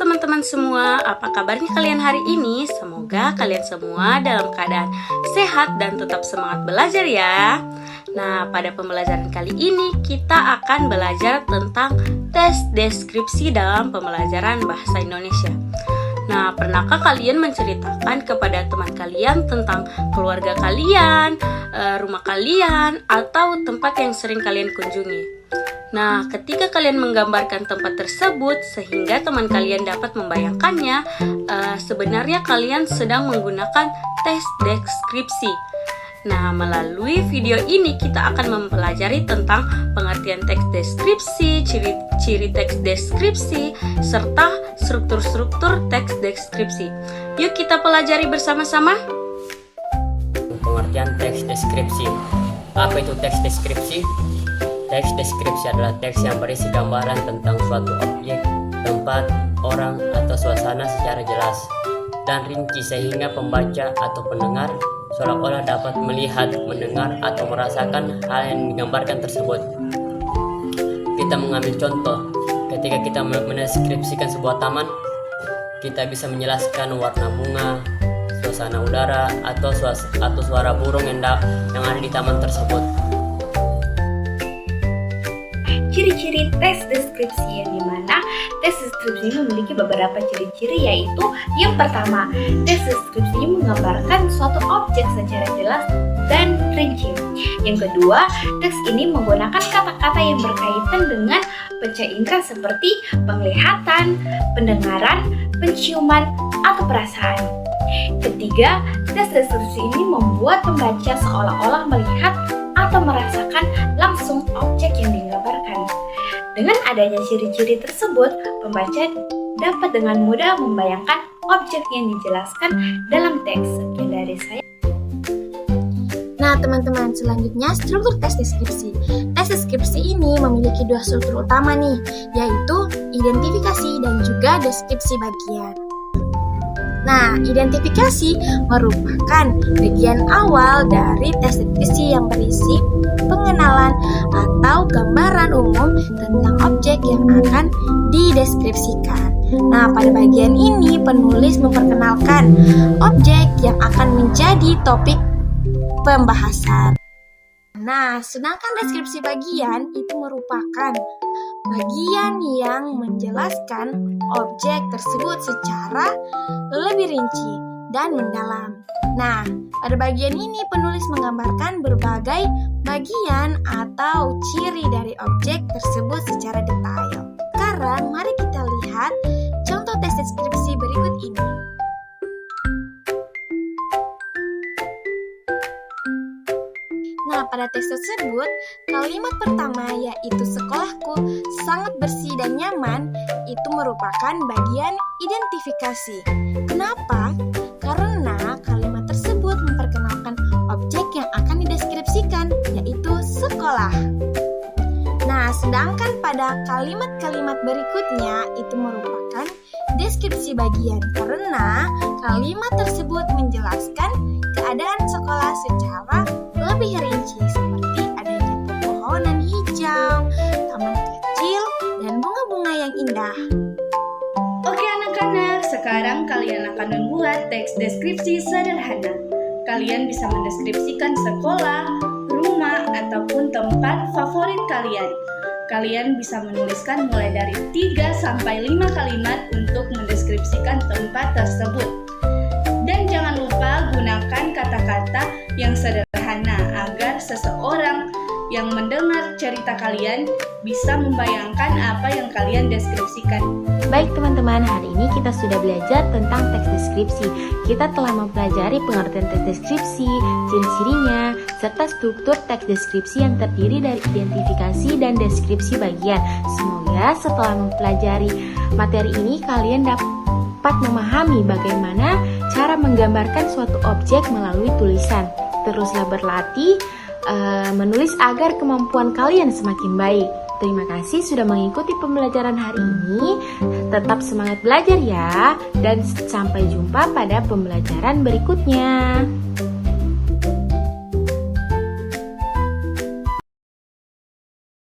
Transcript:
teman-teman semua, apa kabarnya kalian hari ini? Semoga kalian semua dalam keadaan sehat dan tetap semangat belajar ya. Nah, pada pembelajaran kali ini kita akan belajar tentang tes deskripsi dalam pembelajaran bahasa Indonesia. Nah, pernahkah kalian menceritakan kepada teman kalian tentang keluarga kalian, rumah kalian, atau tempat yang sering kalian kunjungi? Nah, ketika kalian menggambarkan tempat tersebut sehingga teman kalian dapat membayangkannya, sebenarnya kalian sedang menggunakan tes deskripsi. Nah, melalui video ini kita akan mempelajari tentang pengertian teks deskripsi, ciri-ciri teks deskripsi, serta struktur-struktur teks deskripsi. Yuk kita pelajari bersama-sama. Pengertian teks deskripsi. Apa itu teks deskripsi? Teks deskripsi adalah teks yang berisi gambaran tentang suatu objek, tempat, orang, atau suasana secara jelas dan rinci sehingga pembaca atau pendengar seolah-olah dapat melihat, mendengar, atau merasakan hal yang digambarkan tersebut. Kita mengambil contoh, ketika kita mendeskripsikan sebuah taman, kita bisa menjelaskan warna bunga, suasana udara, atau suara burung yang ada di taman tersebut. Ciri-ciri tes deskripsi, yang dimana tes deskripsi memiliki beberapa ciri-ciri, yaitu yang pertama, tes deskripsi menggambarkan suatu objek secara jelas dan rinci. Yang kedua, teks ini menggunakan kata-kata yang berkaitan dengan panca indera seperti penglihatan, pendengaran, penciuman, atau perasaan. Ketiga, tes deskripsi ini membuat pembaca seolah-olah melihat atau merasakan langsung objek yang digambarkan. Dengan adanya ciri-ciri tersebut, pembaca dapat dengan mudah membayangkan objek yang dijelaskan dalam teks. Sekian dari saya. Nah teman-teman, selanjutnya struktur tes deskripsi. Tes deskripsi ini memiliki dua struktur utama nih, yaitu identifikasi dan juga deskripsi bagian. Nah, identifikasi merupakan bagian awal dari tes deskripsi yang berisi pengenalan atau gambaran umum tentang objek yang akan dideskripsikan. Nah, pada bagian ini penulis memperkenalkan objek yang akan menjadi topik pembahasan. Nah, sedangkan deskripsi bagian itu merupakan bagian yang menjelaskan objek tersebut secara lebih rinci dan mendalam. Nah, pada bagian ini penulis menggambarkan berbagai bagian atau ciri dari objek tersebut secara detail. Sekarang mari kita lihat contoh tes deskripsi berikut ini. Nah, pada teks tersebut, kalimat pertama yaitu sekolahku sangat bersih dan nyaman itu merupakan bagian identifikasi. Kenapa? Karena kalimat tersebut memperkenalkan objek yang akan dideskripsikan, yaitu sekolah. Nah, sedangkan pada kalimat-kalimat berikutnya itu merupakan deskripsi bagian karena kalimat tersebut menjelaskan keadaan sekolah secara lebih rinci seperti adanya pepohonan hijau, taman kecil, dan bunga-bunga yang indah. Oke anak-anak, sekarang kalian akan membuat teks deskripsi sederhana. Kalian bisa mendeskripsikan sekolah, rumah, ataupun tempat favorit kalian. Kalian bisa menuliskan mulai dari 3-5 kalimat untuk mendeskripsikan tempat tersebut. Dan jangan lupa gunakan kata-kata yang sederhana agar seseorang yang mendengar cerita kalian bisa membayangkan apa yang kalian deskripsikan. Baik teman-teman, hari ini kita sudah belajar tentang teks deskripsi. Kita telah mempelajari pengertian teks deskripsi, ciri-cirinya, serta struktur teks deskripsi yang terdiri dari identifikasi dan deskripsi bagian. Semoga setelah mempelajari materi ini kalian dapat memahami bagaimana cara menggambarkan suatu objek melalui tulisan. Teruslah berlatih menulis agar kemampuan kalian semakin baik. Terima kasih sudah mengikuti pembelajaran hari ini. Tetap semangat belajar ya, dan sampai jumpa pada pembelajaran berikutnya.